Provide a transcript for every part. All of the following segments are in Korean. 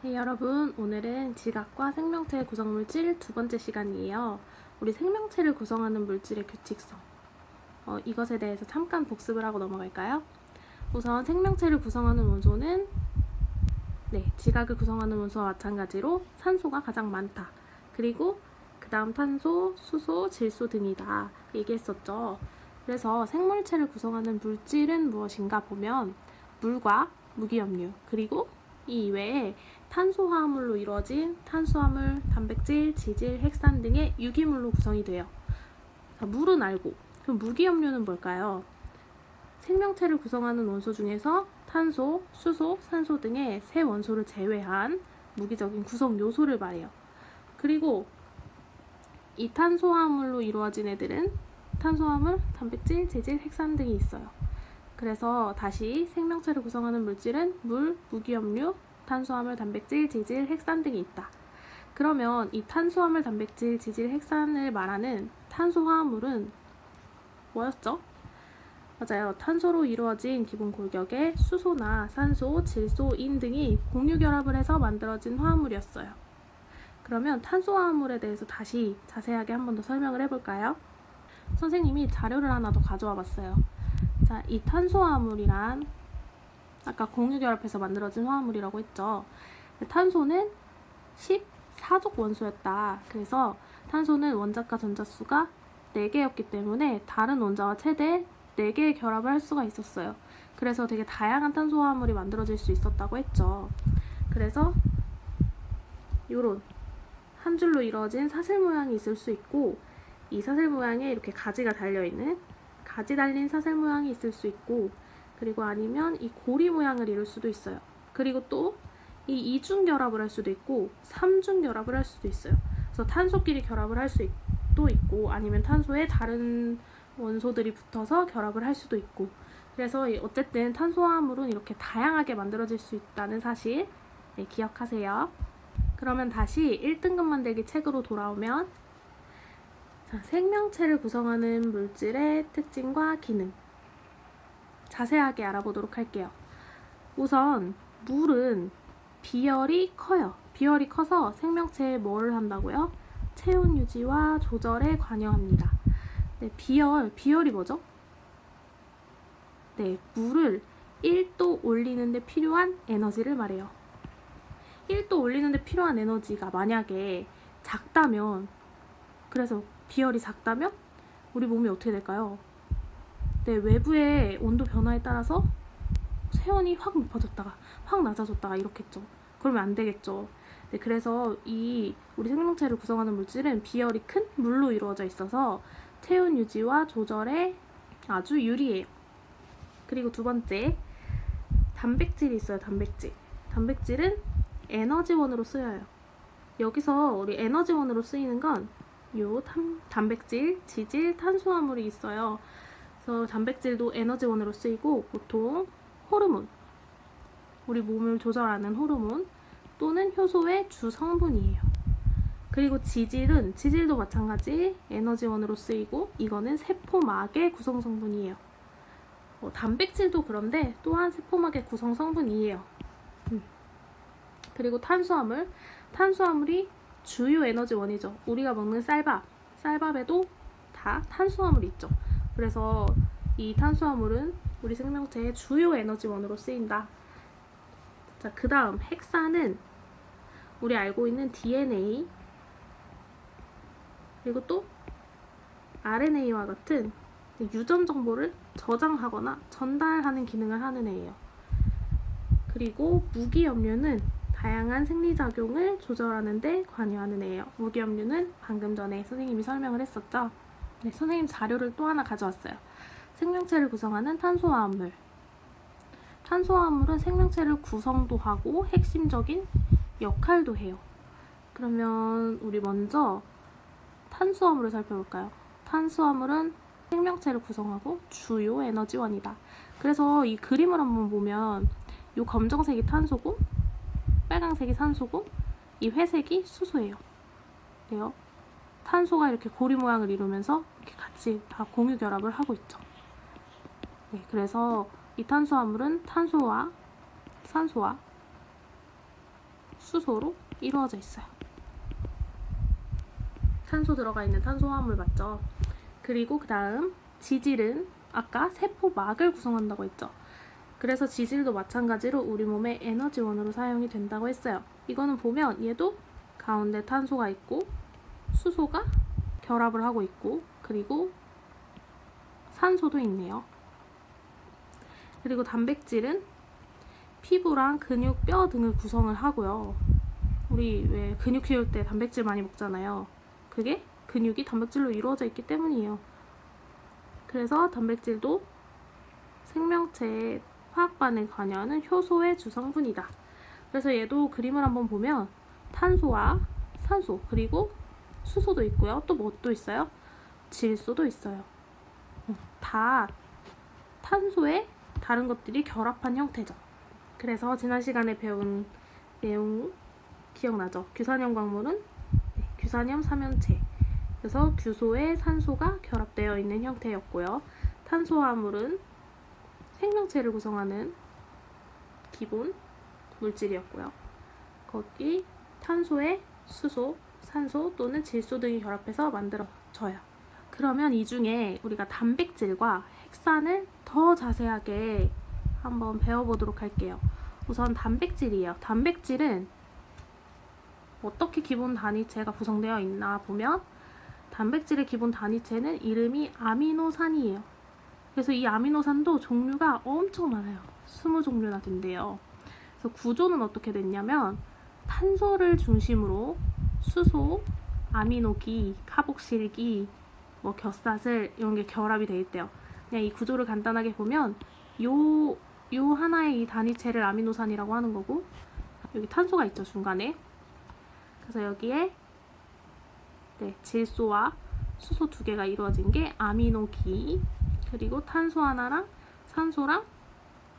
네, 여러분, 오늘은 지각과 생명체의 구성물질 두 번째 시간이에요. 우리 생명체를 구성하는 물질의 규칙성, 이것에 대해서 잠깐 복습을 하고 넘어갈까요? 우선 생명체를 구성하는 원소는 지각을 구성하는 원소와 마찬가지로 산소가 가장 많다. 그리고 그 다음 탄소, 수소, 질소 등이다 얘기했었죠. 그래서 생물체를 구성하는 물질은 무엇인가 보면 물과 무기염류, 그리고 이 이외에 탄소화합물로 이루어진 탄수화물, 단백질, 지질, 핵산 등의 유기물로 구성이 돼요. 자, 물은 알고, 그럼 무기염류는 뭘까요? 생명체를 구성하는 원소 중에서 탄소, 수소, 산소 등의 세 원소를 제외한 무기적인 구성 요소를 말해요. 그리고 이 탄소화합물로 이루어진 애들은 탄수화물, 단백질, 지질, 핵산 등이 있어요. 그래서 다시 생명체를 구성하는 물질은 물, 무기염류, 탄수화물, 단백질, 지질, 핵산 등이 있다. 그러면 이 탄수화물, 단백질, 지질, 핵산을 말하는 탄소화합물은 뭐였죠? 맞아요. 탄소로 이루어진 기본 골격의 수소나 산소, 질소, 인 등이 공유결합을 해서 만들어진 화합물이었어요. 그러면 탄소화합물에 대해서 다시 자세하게 한 번 더 설명을 해볼까요? 선생님이 자료를 하나 더 가져와 봤어요. 자, 이 탄소화합물이란 아까 공유결합해서 만들어진 화합물이라고 했죠. 탄소는 14족 원소였다. 그래서 탄소는 원자과 전자수가 4개였기 때문에 다른 원자와 최대 4개의 결합을 할 수가 있었어요. 그래서 되게 다양한 탄소화합물이 만들어질 수 있었다고 했죠. 그래서 요런 한 줄로 이루어진 사슬 모양이 있을 수 있고, 이 사슬 모양에 이렇게 가지가 달려있는 가지 달린 사슬 모양이 있을 수 있고, 그리고 아니면 이 고리 모양을 이룰 수도 있어요. 그리고 또 이 이중 결합을 할 수도 있고 3중 결합을 할 수도 있어요. 그래서 탄소끼리 결합을 할 수도 있고, 아니면 탄소에 다른 원소들이 붙어서 결합을 할 수도 있고, 그래서 어쨌든 탄소화합물은 이렇게 다양하게 만들어질 수 있다는 사실 기억하세요. 그러면 다시 1등급 만들기 책으로 돌아오면, 자, 생명체를 구성하는 물질의 특징과 기능 자세하게 알아보도록 할게요. 우선 물은 비열이 커요. 비열이 커서 생명체에 뭘 한다고요? 체온 유지와 조절에 관여합니다. 네, 비열이 뭐죠? 네, 물을 1도 올리는데 필요한 에너지를 말해요. 1도 올리는데 필요한 에너지가 만약에 작다면, 그래서 비열이 작다면 우리 몸이 어떻게 될까요? 네, 외부의 온도 변화에 따라서 체온이 확 높아졌다가 확 낮아졌다가 이렇겠죠. 그러면 안 되겠죠. 네, 그래서 우리 생명체를 구성하는 물질은 비열이 큰 물로 이루어져 있어서 체온 유지와 조절에 아주 유리해요. 그리고 두 번째, 단백질이 있어요. 단백질은 에너지원으로 쓰여요. 여기서 우리 에너지원으로 쓰이는 건 요 단백질, 지질, 탄수화물이 있어요. 그래서 단백질도 에너지원으로 쓰이고, 보통 호르몬, 우리 몸을 조절하는 호르몬 또는 효소의 주 성분이에요. 그리고 지질도 마찬가지 에너지원으로 쓰이고, 이거는 세포막의 구성 성분이에요. 단백질도 그런데 또한 세포막의 구성 성분이에요. 그리고 탄수화물이 주요 에너지원이죠. 우리가 먹는 쌀밥에도 다 탄수화물이 있죠. 그래서 이 탄수화물은 우리 생명체의 주요 에너지원으로 쓰인다. 자, 그 다음 핵산은 우리 알고 있는 DNA, 그리고 또 RNA와 같은 유전 정보를 저장하거나 전달하는 기능을 하는 애예요. 그리고 무기염류는 다양한 생리작용을 조절하는 데 관여하는 애예요. 무기염류는 방금 전에 선생님이 설명을 했었죠. 네, 선생님 자료를 또 하나 가져왔어요. 생명체를 구성하는 탄소화합물. 탄소화합물은 생명체를 구성도 하고 핵심적인 역할도 해요. 그러면 우리 먼저 탄수화물을 살펴볼까요? 탄수화물은 생명체를 구성하고 주요 에너지원이다. 그래서 이 그림을 한번 보면 이 검정색이 탄소고, 빨강색이 산소고, 이 회색이 수소예요. 그래요. 탄소가 이렇게 고리 모양을 이루면서 이렇게 같이 다 공유 결합을 하고 있죠. 네, 그래서 이 탄수화물은 탄소와 산소와 수소로 이루어져 있어요. 탄소 들어가 있는 탄수화물 맞죠? 그리고 그 다음 지질은 아까 세포막을 구성한다고 했죠. 그래서 지질도 마찬가지로 우리 몸의 에너지원으로 사용이 된다고 했어요. 이거는 보면 얘도 가운데 탄소가 있고 수소가 결합을 하고 있고 그리고 산소도 있네요. 그리고 단백질은 피부랑 근육, 뼈 등을 구성을 하고요. 우리 왜 근육 키울 때 단백질 많이 먹잖아요. 그게 근육이 단백질로 이루어져 있기 때문이에요. 그래서 단백질도 생명체의 화학 반응에 관여하는 효소의 주성분이다. 그래서 얘도 그림을 한번 보면 탄소와 산소 그리고 수소도 있고요. 또 뭐 또 있어요? 질소도 있어요. 다 탄소에 다른 것들이 결합한 형태죠. 그래서 지난 시간에 배운 내용 기억나죠? 규산염 광물은 규산염 삼연체. 그래서 규소에 산소가 결합되어 있는 형태였고요. 탄수화물은 생명체를 구성하는 기본 물질이었고요. 거기 탄소에 수소, 산소 또는 질소 등이 결합해서 만들어져요. 그러면 이 중에 우리가 단백질과 핵산을 더 자세하게 한번 배워보도록 할게요. 우선 단백질이에요. 단백질은 어떻게 기본 단위체가 구성되어 있나 보면 단백질의 기본 단위체는 이름이 아미노산이에요. 그래서 이 아미노산도 종류가 엄청 많아요. 20종류나 된대요. 그래서 구조는 어떻게 됐냐면 탄소를 중심으로 수소, 아미노기, 카복실기, 뭐 겨사슬 이런 게 결합이 되어 있대요. 그냥 이 구조를 간단하게 보면 요 하나의 이 단위체를 아미노산이라고 하는 거고 여기 탄소가 있죠, 중간에. 그래서 여기에 질소와 수소 두 개가 이루어진 게 아미노기, 그리고 탄소 하나랑 산소랑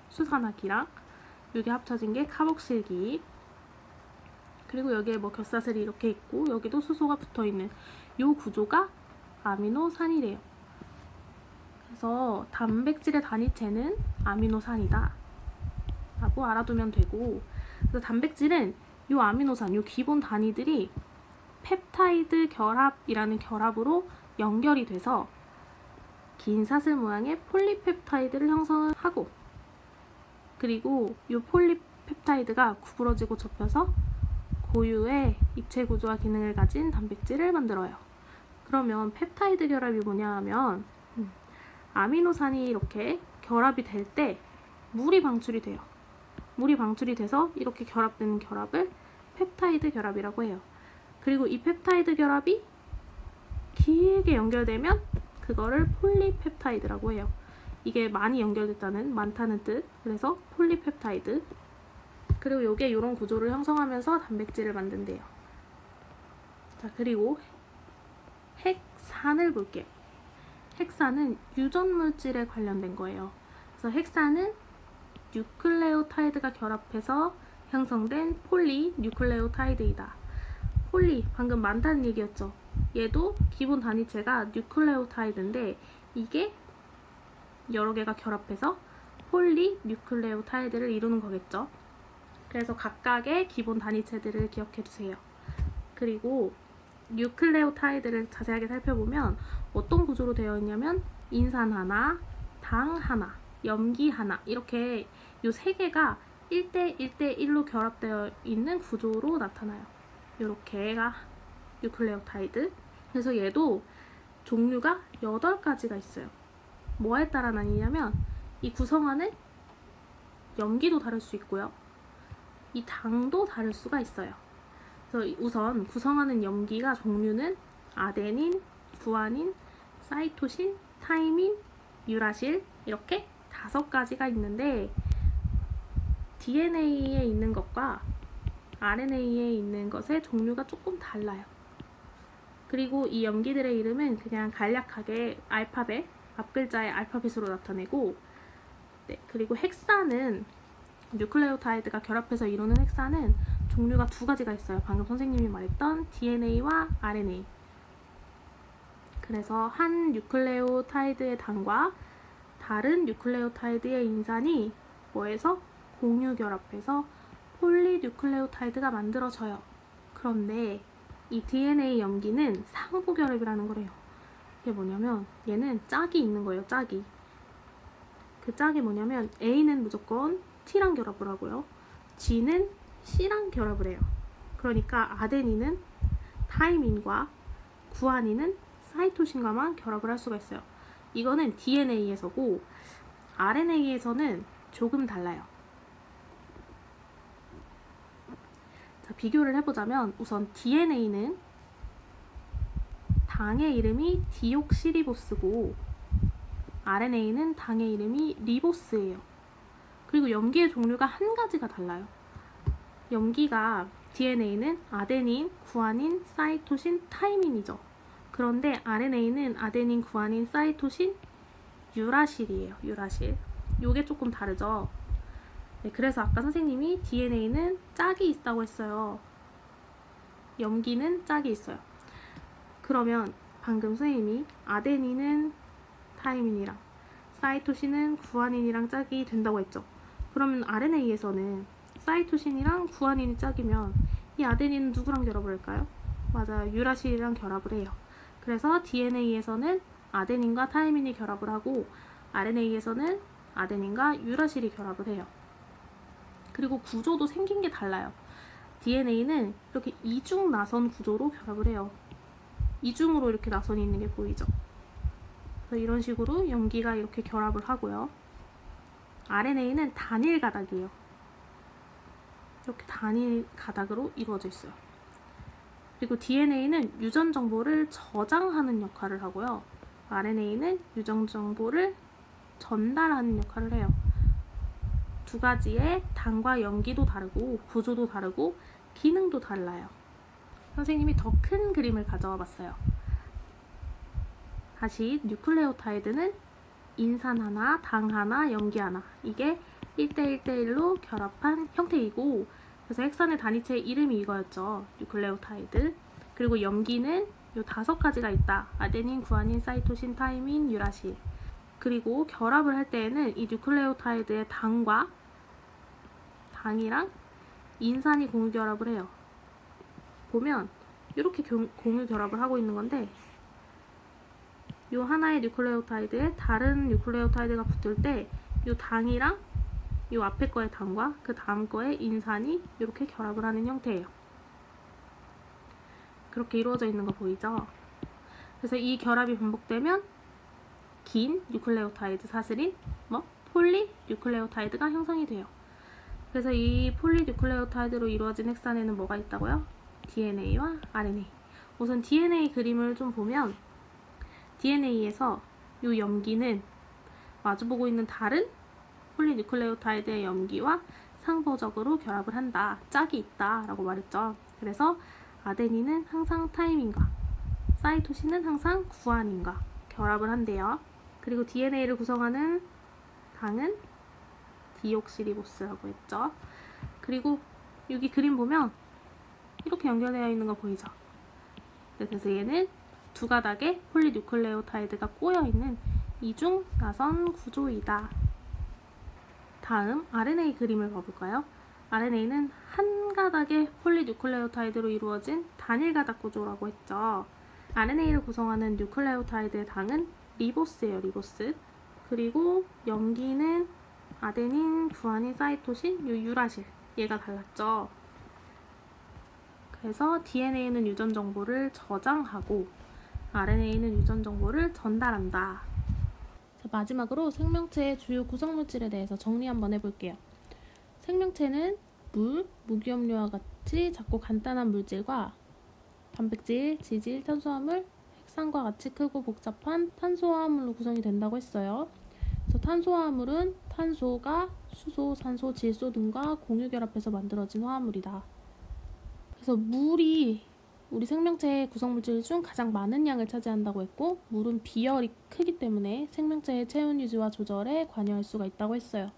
수산화기랑 여기 합쳐진 게 카복실기, 그리고 여기에 뭐 겨사슬이 이렇게 있고 여기도 수소가 붙어있는 요 구조가 아미노산이래요. 그래서 단백질의 단위체는 아미노산이다 라고 알아두면 되고, 그래서 단백질은 요 아미노산, 요 기본 단위들이 펩타이드 결합이라는 결합으로 연결이 돼서 긴 사슬 모양의 폴리펩타이드를 형성을 하고, 그리고 이 폴리펩타이드가 구부러지고 접혀서 고유의 입체 구조와 기능을 가진 단백질을 만들어요. 그러면 펩타이드 결합이 뭐냐 하면 아미노산이 이렇게 결합이 될 때 물이 방출이 돼요. 물이 방출이 돼서 이렇게 결합되는 결합을 펩타이드 결합이라고 해요. 그리고 이 펩타이드 결합이 길게 연결되면 그거를 폴리펩타이드라고 해요. 이게 많이 연결됐다는, 많다는 뜻. 그래서 폴리펩타이드. 그리고 요게 이런 구조를 형성하면서 단백질을 만든대요. 자, 그리고 핵산을 볼게요. 핵산은 유전 물질에 관련된 거예요. 그래서 핵산은 뉴클레오타이드가 결합해서 형성된 폴리뉴클레오타이드이다. 폴리, 방금 많다는 얘기였죠. 얘도 기본 단위체가 뉴클레오타이드인데 이게 여러 개가 결합해서 폴리뉴클레오타이드를 이루는 거겠죠. 그래서 각각의 기본 단위체들을 기억해 두세요. 그리고 뉴클레오타이드를 자세하게 살펴보면 어떤 구조로 되어 있냐면 인산 하나, 당 하나, 염기 하나, 이렇게 요 세 개가 1대 1대 1로 결합되어 있는 구조로 나타나요. 이렇게가 뉴클레오타이드. 그래서 얘도 종류가 8가지가 있어요. 뭐에 따라 나뉘냐면 이 구성하는 염기도 다를 수 있고요. 이 당도 다를 수가 있어요. 그래서 우선 구성하는 염기가 종류는 아데닌, 구아닌, 사이토신, 타이민, 유라실 이렇게 5가지가 있는데 DNA에 있는 것과 RNA에 있는 것의 종류가 조금 달라요. 그리고 이 염기들의 이름은 그냥 간략하게 알파벳, 앞글자의 알파벳으로 나타내고, 그리고 핵산은 뉴클레오타이드가 결합해서 이루는 핵산은 종류가 2가지가 있어요. 방금 선생님이 말했던 DNA와 RNA. 그래서 한 뉴클레오타이드의 당과 다른 뉴클레오타이드의 인산이 뭐해서 공유 결합해서 폴리뉴클레오타이드가 만들어져요. 그런데 이 DNA 염기는 상부결합이라는 거래요. 이게 뭐냐면 얘는 짝이 있는 거예요. 짝이. 그 짝이 뭐냐면 A는 무조건 T랑 결합을 하고요. G는 C랑 결합을 해요. 그러니까 아데닌은 타이민과 구아닌은 사이토신과만 결합을 할 수가 있어요. 이거는 DNA에서고 RNA에서는 조금 달라요. 자, 비교를 해보자면 우선 DNA는 당의 이름이 디옥시리보스고 RNA는 당의 이름이 리보스예요. 그리고 염기의 종류가 한 가지가 달라요. 염기가 DNA는 아데닌, 구아닌, 사이토신, 타이민이죠. 그런데 RNA는 아데닌, 구아닌, 사이토신, 유라실이에요. 유라실. 요게 조금 다르죠. 네, 그래서 아까 선생님이 DNA는 짝이 있다고 했어요. 염기는 짝이 있어요. 그러면 방금 선생님이 아데닌은 타이민이랑 사이토신은 구아닌이랑 짝이 된다고 했죠. 그러면 RNA에서는 사이토신이랑 구아닌이 짝이면 이 아데닌은 누구랑 결합을 할까요? 맞아요. 유라실이랑 결합을 해요. 그래서 DNA에서는 아데닌과 타이민이 결합을 하고 RNA에서는 아데닌과 유라실이 결합을 해요. 그리고 구조도 생긴 게 달라요. DNA는 이렇게 이중 나선 구조로 결합을 해요. 이중으로 이렇게 나선이 있는 게 보이죠? 그래서 이런 식으로 염기가 이렇게 결합을 하고요. RNA는 단일 가닥이에요. 이렇게 단일 가닥으로 이루어져 있어요. 그리고 DNA는 유전 정보를 저장하는 역할을 하고요. RNA는 유전 정보를 전달하는 역할을 해요. 두 가지의 당과 염기도 다르고 구조도 다르고 기능도 달라요. 선생님이 더 큰 그림을 가져와 봤어요. 다시 뉴클레오타이드는 인산 하나, 당 하나, 염기 하나, 이게 1대1대1로 결합한 형태이고, 그래서 헥산의 단위체의 이름이 이거였죠. 뉴클레오타이드. 그리고 염기는 요 5가지가 있다. 아데닌, 구아닌, 사이토신, 타이민, 유라실. 그리고 결합을 할 때에는 이 뉴클레오타이드의 당이랑 인산이 공유 결합을 해요. 보면 이렇게 공유 결합을 하고 있는 건데, 요 하나의 뉴클레오타이드에 다른 뉴클레오타이드가 붙을 때 요 당이랑 요 앞에 거의 당과 그 다음 거의 인산이 이렇게 결합을 하는 형태예요. 그렇게 이루어져 있는 거 보이죠? 그래서 이 결합이 반복되면 긴 뉴클레오타이드 사슬인 폴리뉴클레오타이드가 형성이 돼요. 그래서 이 폴리뉴클레오타이드로 이루어진 헥산에는 뭐가 있다고요? DNA와 RNA. 우선 DNA 그림을 좀 보면 DNA에서 이 염기는 마주보고 있는 다른 폴리뉴클레오타이드의 염기와 상보적으로 결합을 한다. 짝이 있다 라고 말했죠. 그래서 아데닌은 항상 타이민과 사이토신은 항상 구아닌과 결합을 한대요. 그리고 DNA를 구성하는 당은 디옥시리보스라고 했죠. 그리고 여기 그림 보면 이렇게 연결되어 있는 거 보이죠? 네, 그래서 얘는 두 가닥의 폴리뉴클레오타이드가 꼬여있는 이중 나선 구조이다. 다음 RNA 그림을 봐볼까요? RNA는 한 가닥의 폴리뉴클레오타이드로 이루어진 단일 가닥 구조라고 했죠. RNA를 구성하는 뉴클레오타이드의 당은 리보스예요. 리보스. 그리고 염기는 아데닌, 구아닌, 사이토신, 유라실. 얘가 달랐죠. 그래서 DNA는 유전 정보를 저장하고 RNA는 유전 정보를 전달한다. 자, 마지막으로 생명체의 주요 구성물질에 대해서 정리 한번 해볼게요. 생명체는 물, 무기염료와 같이 작고 간단한 물질과 단백질, 지질, 탄수화물, 핵산과 같이 크고 복잡한 탄소화합물로 구성이 된다고 했어요. 그래서 탄소화합물은 탄소가 수소, 산소, 질소 등과 공유 결합해서 만들어진 화합물이다. 그래서 물이 우리 생명체의 구성물질 중 가장 많은 양을 차지한다고 했고, 물은 비열이 크기 때문에 생명체의 체온 유지와 조절에 관여할 수가 있다고 했어요.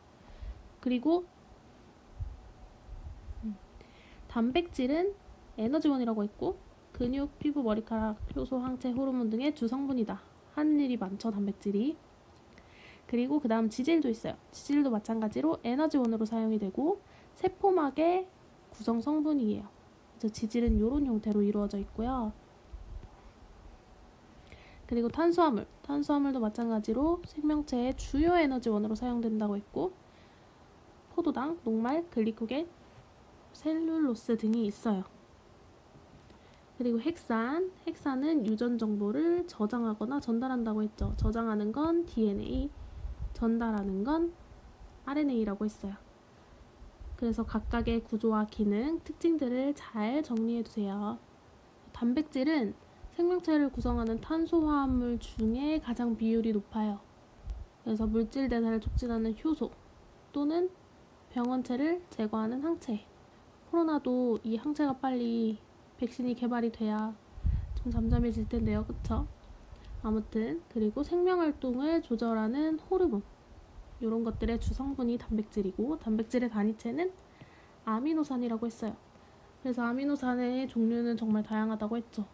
그리고 단백질은 에너지원이라고 했고, 근육, 피부, 머리카락, 효소, 항체, 호르몬 등의 주성분이다. 하는 일이 많죠, 단백질이. 그리고 그 다음 지질도 있어요. 지질도 마찬가지로 에너지원으로 사용이 되고 세포막의 구성 성분이에요. 그래서 지질은 이런 형태로 이루어져 있고요. 그리고 탄수화물도 마찬가지로 생명체의 주요 에너지원으로 사용된다고 했고, 포도당, 녹말, 글리코겐, 셀룰로스 등이 있어요. 그리고 핵산은 유전 정보를 저장하거나 전달한다고 했죠. 저장하는 건 DNA, 전달하는 건 RNA라고 했어요. 그래서 각각의 구조와 기능, 특징들을 잘 정리해두세요. 단백질은 생명체를 구성하는 탄소화합물 중에 가장 비율이 높아요. 그래서 물질 대사를 촉진하는 효소 또는 병원체를 제거하는 항체. 코로나도 이 항체가 빨리 백신이 개발이 돼야 좀 잠잠해질 텐데요. 그쵸? 아무튼 그리고 생명활동을 조절하는 호르몬, 이런 것들의 주성분이 단백질이고, 단백질의 단위체는 아미노산이라고 했어요. 그래서 아미노산의 종류는 정말 다양하다고 했죠.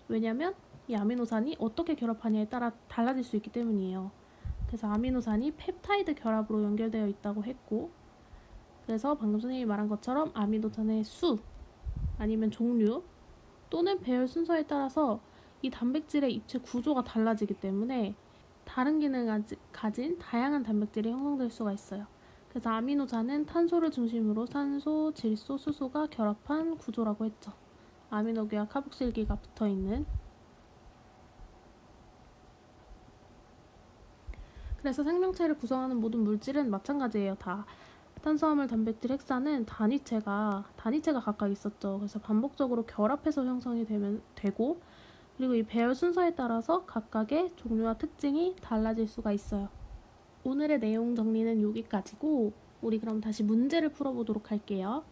왜냐면 이 아미노산이 어떻게 결합하냐에 따라 달라질 수 있기 때문이에요. 그래서 아미노산이 펩타이드 결합으로 연결되어 있다고 했고, 그래서 방금 선생님이 말한 것처럼 아미노산의 수 아니면 종류 또는 배열 순서에 따라서 이 단백질의 입체 구조가 달라지기 때문에 다른 기능을 가진 다양한 단백질이 형성될 수가 있어요. 그래서 아미노산은 탄소를 중심으로 산소, 질소, 수소가 결합한 구조라고 했죠. 아미노기와 카복실기가 붙어있는. 그래서 생명체를 구성하는 모든 물질은 마찬가지예요. 다 탄수화물, 단백질, 핵산은 단위체가 각각 있었죠. 그래서 반복적으로 결합해서 형성이 되고, 그리고 이 배열 순서에 따라서 각각의 종류와 특징이 달라질 수가 있어요. 오늘의 내용 정리는 여기까지고, 우리 그럼 다시 문제를 풀어보도록 할게요.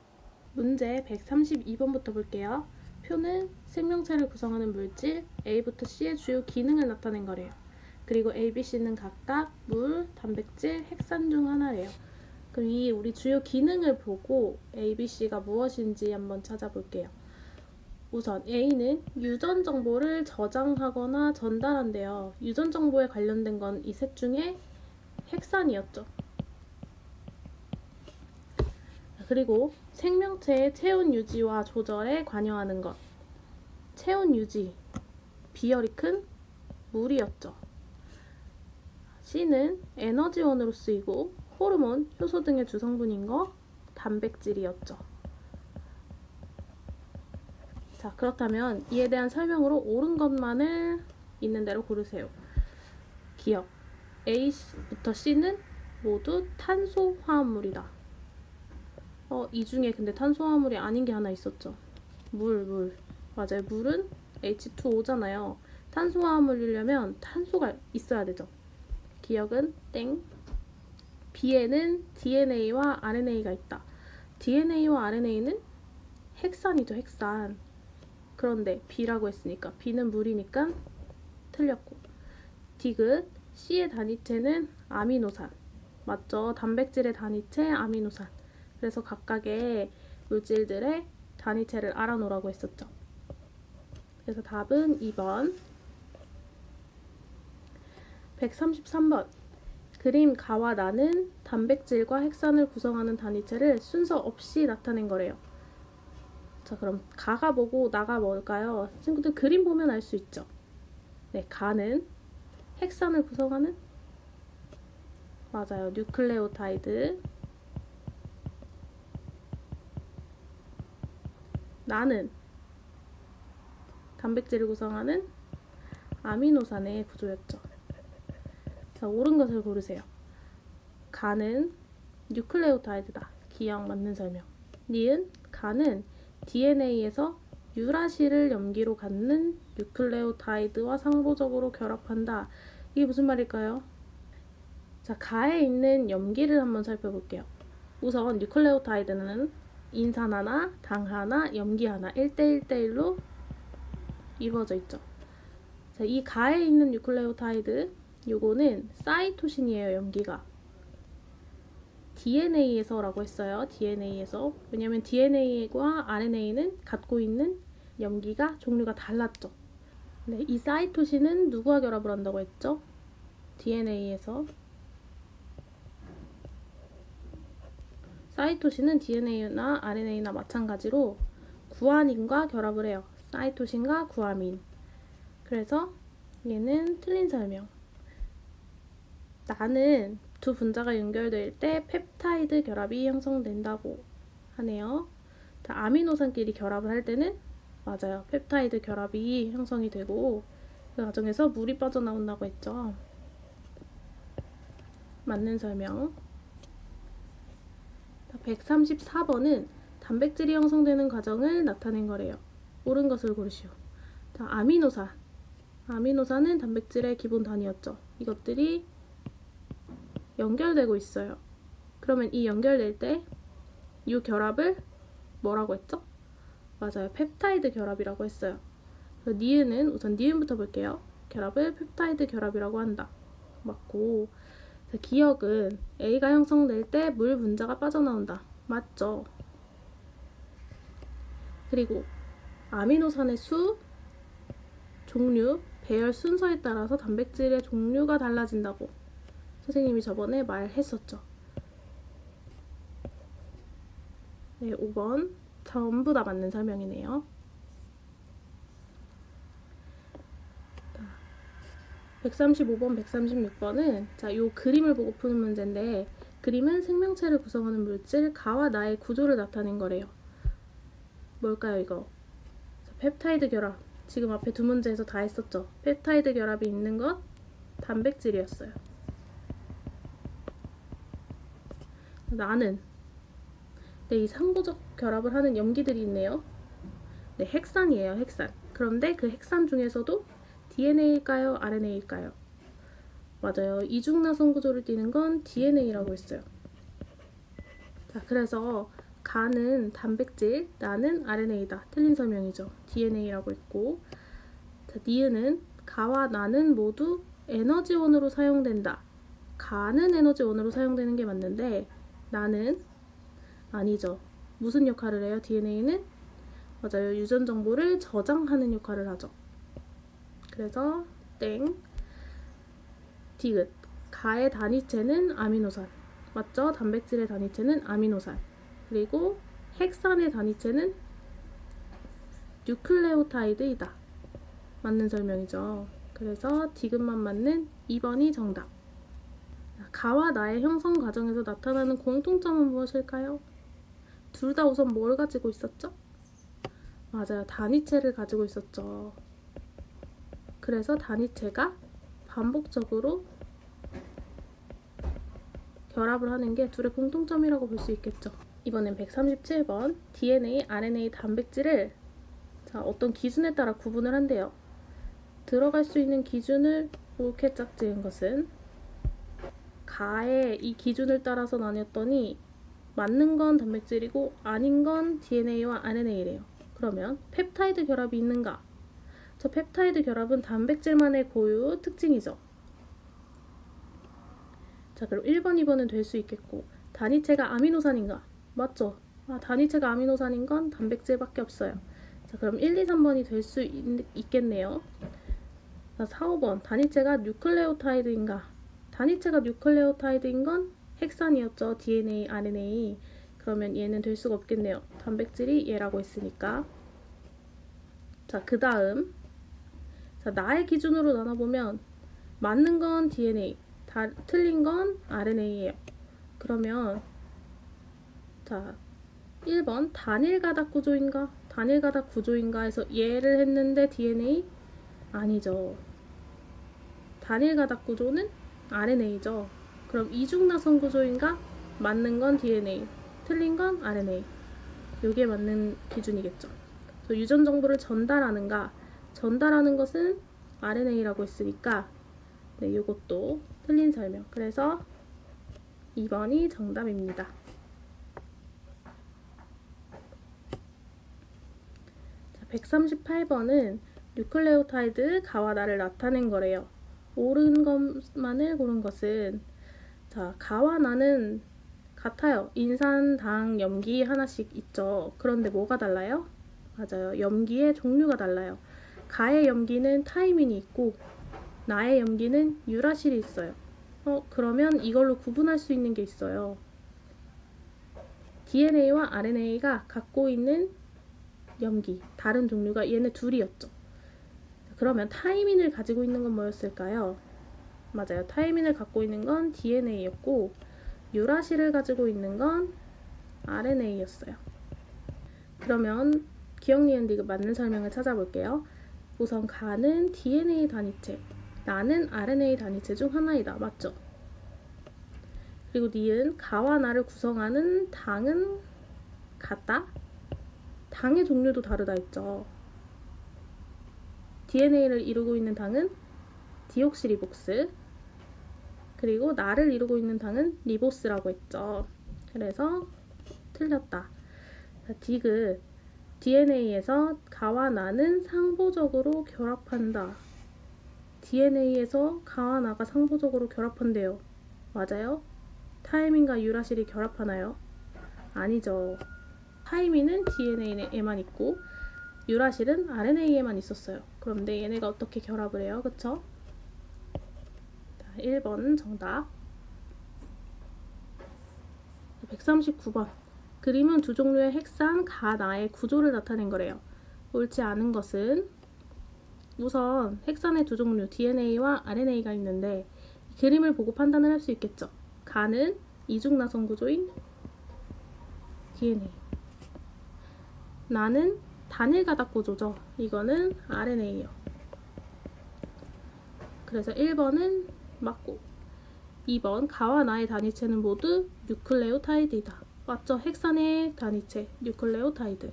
문제 132번부터 볼게요. 표는 생명체를 구성하는 물질 A부터 C의 주요 기능을 나타낸 거래요. 그리고 A, B, C는 각각 물, 단백질, 핵산 중 하나래요. 그럼 이 우리 주요 기능을 보고 A, B, C가 무엇인지 한번 찾아볼게요. 우선 A는 유전 정보를 저장하거나 전달한대요. 유전 정보에 관련된 건 이 셋 중에 핵산이었죠. 그리고 생명체의 체온 유지와 조절에 관여하는 것. 체온 유지, 비열이 큰 물이었죠. C는 에너지원으로 쓰이고 호르몬, 효소 등의 주성분인 거 단백질이었죠. 자, 그렇다면 이에 대한 설명으로 옳은 것만을 있는 대로 고르세요. 기억, A부터 C는 모두 탄소화합물이다. 이 중에 근데 탄소화합물이 아닌 게 하나 있었죠. 물. 맞아요. 물은 H2O잖아요. 탄소화합물이려면 탄소가 있어야 되죠. 기억은 땡. B에는 DNA와 RNA가 있다. DNA와 RNA는 핵산이죠. 핵산. 그런데 B라고 했으니까 B는 물이니까 틀렸고, 디귿, C의 단위체는 아미노산. 맞죠? 단백질의 단위체 아미노산. 그래서 각각의 물질들의 단위체를 알아놓으라고 했었죠. 그래서 답은 2번. 133번. 그림 가와 나는 단백질과 핵산을 구성하는 단위체를 순서 없이 나타낸 거래요. 자, 그럼 가가 뭐고 나가 뭘까요? 친구들 그림 보면 알 수 있죠. 네, 가는 핵산을 구성하는, 맞아요, 뉴클레오타이드. 나는 단백질을 구성하는 아미노산의 구조였죠. 자, 옳은 것을 고르세요. 가는 뉴클레오타이드다. 기억 맞는 설명. 니은 가는 DNA에서 유라실을 염기로 갖는 뉴클레오타이드와 상호적으로 결합한다. 이게 무슨 말일까요? 자, 가에 있는 염기를 한번 살펴볼게요. 우선 뉴클레오타이드는 인산 하나, 당 하나, 염기 하나 1대1대1로 이루어져 있죠. 자, 이 가에 있는 뉴클레오타이드, 요거는 사이토신이에요. 염기가 DNA에서라고 했어요. DNA에서. 왜냐면 DNA와 RNA는 갖고 있는 염기가 종류가 달랐죠. 네, 이 사이토신은 누구와 결합을 한다고 했죠? DNA에서. 사이토신은 DNA나 RNA나 마찬가지로 구아닌과 결합을 해요. 사이토신과 구아민. 그래서 얘는 틀린 설명. 나는 두 분자가 연결될 때 펩타이드 결합이 형성된다고 하네요. 아미노산끼리 결합을 할 때는 맞아요. 펩타이드 결합이 형성이 되고 그 과정에서 물이 빠져나온다고 했죠. 맞는 설명. 134번은 단백질이 형성되는 과정을 나타낸 거래요. 옳은 것을 고르시오. 자, 아미노산. 아미노산은 단백질의 기본 단위였죠. 이것들이 연결되고 있어요. 그러면 이 연결될 때 이 결합을 뭐라고 했죠? 맞아요. 펩타이드 결합이라고 했어요. 그래서 니은은 우선 니은부터 볼게요. 결합을 펩타이드 결합이라고 한다. 맞고 기억은 A가 형성될 때 물 분자가 빠져나온다. 맞죠? 그리고 아미노산의 수, 종류, 배열 순서에 따라서 단백질의 종류가 달라진다고 선생님이 저번에 말했었죠. 네, 5번 전부 다 맞는 설명이네요. 135번, 136번은 자, 요 그림을 보고 푸는 문제인데 그림은 생명체를 구성하는 물질 가와 나의 구조를 나타낸 거래요. 뭘까요, 이거? 펩타이드 결합. 지금 앞에 두 문제에서 다 했었죠. 펩타이드 결합이 있는 것 단백질이었어요. 나는 네, 이 상부적 결합을 하는 염기들이 있네요. 네, 핵산이에요, 핵산. 그런데 그 핵산 중에서도 DNA일까요? RNA일까요? 맞아요. 이중나선 구조를 띠는 건 DNA라고 했어요. 자, 그래서 가는 단백질, 나는 RNA다. 틀린 설명이죠. DNA라고 했고, 자, 니은은 가와 나는 모두 에너지원으로 사용된다. 가는 에너지원으로 사용되는 게 맞는데 나는 아니죠. 무슨 역할을 해요? DNA는? 맞아요. 유전 정보를 저장하는 역할을 하죠. 그래서 땡. 디귿. 가의 단위체는 아미노산. 맞죠? 단백질의 단위체는 아미노산. 그리고 핵산의 단위체는 뉴클레오타이드이다. 맞는 설명이죠. 그래서 디귿만 맞는 2번이 정답. 가와 나의 형성 과정에서 나타나는 공통점은 무엇일까요? 둘 다 우선 뭘 가지고 있었죠? 맞아요. 단위체를 가지고 있었죠. 그래서 단위체가 반복적으로 결합을 하는 게 둘의 공통점이라고 볼 수 있겠죠. 이번엔 137번 DNA, RNA, 단백질을 자, 어떤 기준에 따라 구분을 한대요. 들어갈 수 있는 기준을 옳게 짝지은 것은 가의 이 기준을 따라서 나눴더니 맞는 건 단백질이고 아닌 건 DNA와 RNA래요. 그러면 펩타이드 결합이 있는가? 저 펩타이드 결합은 단백질만의 고유 특징이죠. 자, 그럼 1번, 2번은 될 수 있겠고 단위체가 아미노산인가? 맞죠? 단위체가 아미노산인 건 단백질밖에 없어요. 자, 그럼 1, 2, 3번이 될 수 있겠네요. 자, 4, 5번 단위체가 뉴클레오타이드인가? 단위체가 뉴클레오타이드인 건 핵산이었죠. DNA, RNA. 그러면 얘는 될 수가 없겠네요. 단백질이 얘라고 했으니까. 자, 그 다음 자, 나의 기준으로 나눠보면 맞는 건 DNA, 틀린 건 RNA예요. 그러면 자, 1번 단일 가닥 구조인가? 단일 가닥 구조인가 해서 얘를 했는데 DNA? 아니죠. 단일 가닥 구조는 RNA죠. 그럼 이중나선 구조인가? 맞는 건 DNA, 틀린 건 RNA. 요게 맞는 기준이겠죠. 유전 정보를 전달하는가? 전달하는 것은 RNA라고 했으니까 네, 요것도 틀린 설명. 그래서 2번이 정답입니다. 자, 138번은 뉴클레오타이드 가와 나를 나타낸 거래요. 옳은 것만을 고른 것은 자, 가와 나는 같아요. 인산, 당, 염기 하나씩 있죠. 그런데 뭐가 달라요? 맞아요. 염기의 종류가 달라요. 가의 염기는 타이민이 있고 나의 염기는 유라실이 있어요. 그러면 이걸로 구분할 수 있는 게 있어요. DNA와 RNA가 갖고 있는 염기, 다른 종류가 얘네 둘이었죠. 그러면 타이민을 가지고 있는 건 뭐였을까요? 맞아요. 타이민을 갖고 있는 건 DNA였고 유라실을 가지고 있는 건 RNA였어요. 그러면 기억, 니은, 디귿 맞는 설명을 찾아볼게요. 우선 가는 DNA 단위체, 나는 RNA 단위체 중 하나이다. 맞죠? 그리고 니은, 가와 나를 구성하는 당은 같다? 당의 종류도 다르다 했죠. DNA를 이루고 있는 당은 디옥시리복스, 그리고 나를 이루고 있는 당은 리보스라고 했죠. 그래서 틀렸다. 자, 디귿, DNA에서 가와 나는 상보적으로 결합한다. DNA에서 가와 나가 상보적으로 결합한대요. 맞아요? 타이민과 유라실이 결합하나요? 아니죠. 타이민은 DNA에만 있고 유라실은 RNA에만 있었어요. 그런데 얘네가 어떻게 결합을 해요? 그쵸? 자, 1번 정답. 139번. 그림은 두 종류의 핵산 가, 나의 구조를 나타낸 거래요. 옳지 않은 것은 우선 핵산의 두 종류 DNA와 RNA가 있는데 그림을 보고 판단을 할 수 있겠죠. 가는 이중나선 구조인 DNA, 나는 단일가닥 구조죠. 이거는 RNA예요. 그래서 1번은 맞고 2번 가와 나의 단위체는 모두 뉴클레오타이드이다. 맞죠? 핵산의 단위체 뉴클레오타이드.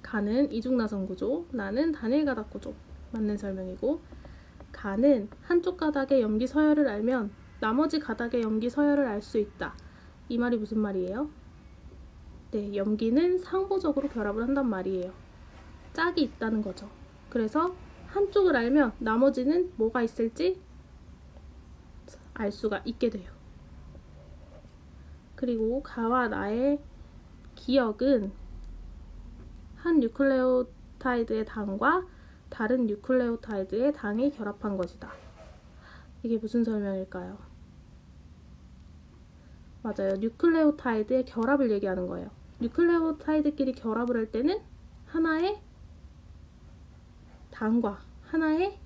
가는 이중나선 구조, 나는 단일가닥 구조. 맞는 설명이고, 가는 한쪽 가닥의 염기 서열을 알면 나머지 가닥의 염기 서열을 알 수 있다. 이 말이 무슨 말이에요? 네, 염기는 상보적으로 결합을 한단 말이에요. 짝이 있다는 거죠. 그래서 한쪽을 알면 나머지는 뭐가 있을지 알 수가 있게 돼요. 그리고 가와 나의 기억은 한 뉴클레오타이드의 당과 다른 뉴클레오타이드의 당이 결합한 것이다. 이게 무슨 설명일까요? 맞아요. 뉴클레오타이드의 결합을 얘기하는 거예요. 뉴클레오타이드끼리 결합을 할 때는 하나의 당과 하나의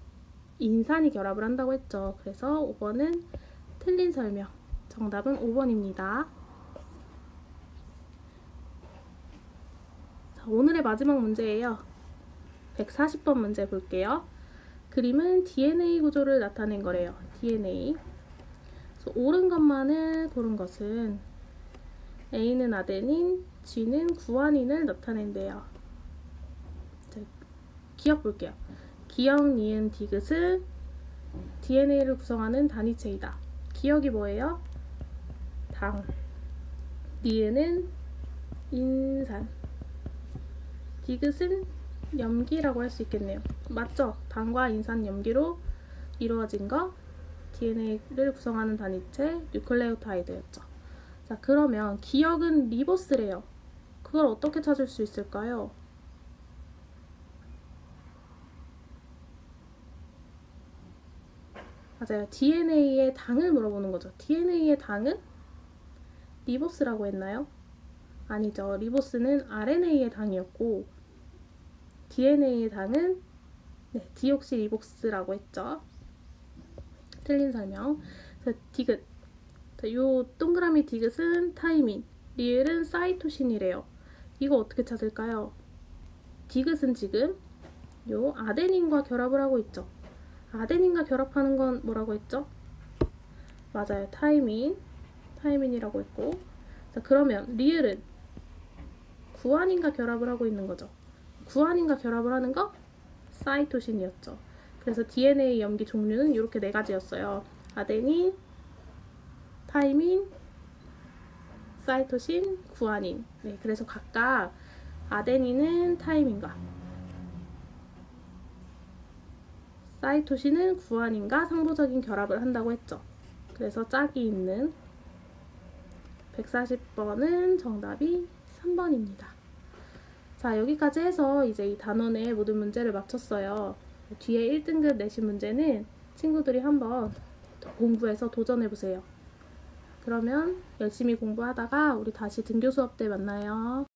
인산이 결합을 한다고 했죠. 그래서 5번은 틀린 설명. 정답은 5번입니다. 자, 오늘의 마지막 문제예요. 140번 문제 볼게요. 그림은 DNA 구조를 나타낸 거래요. DNA. 그래서 옳은 것만을 고른 것은 A는 아데닌, G는 구아닌을 나타낸대요. 자, 기억 볼게요. 기억, 니은, 디귿은 DNA를 구성하는 단위체이다. 기억이 뭐예요? 당. 니은은 인산. 디귿은 염기라고 할 수 있겠네요. 맞죠? 당과 인산 염기로 이루어진 거 DNA를 구성하는 단위체 뉴클레오타이드였죠. 자, 그러면 기억은 리보스래요. 그걸 어떻게 찾을 수 있을까요? 맞아요. DNA의 당을 물어보는 거죠. DNA의 당은 리보스라고 했나요? 아니죠. 리보스는 RNA의 당이었고 DNA의 당은 디옥시리보스라고 했죠. 틀린 설명. 그래서 디귿. 요 동그라미 디귿은 타이민, 리을은 사이토신이래요. 이거 어떻게 찾을까요? 디귿은 지금 요 아데닌과 결합을 하고 있죠. 아데닌과 결합하는 건 뭐라고 했죠? 맞아요. 타이민이라고 했고. 자, 그러면 리을은 구아닌과 결합을 하고 있는 거죠. 구아닌과 결합을 하는 거 사이토신이었죠. 그래서 DNA 염기 종류는 이렇게 네 가지였어요. 아데닌, 타이민, 사이토신, 구아닌. 네, 그래서 각각 아데닌은 타이민과 사이토신은 구아닌과 상보적인 결합을 한다고 했죠. 그래서 짝이 있는 140번은 정답이 3번입니다. 자, 여기까지 해서 이제 이 단원의 모든 문제를 마쳤어요. 뒤에 1등급 내신 문제는 친구들이 한번 공부해서 도전해보세요. 그러면 열심히 공부하다가 우리 다시 등교 수업 때 만나요.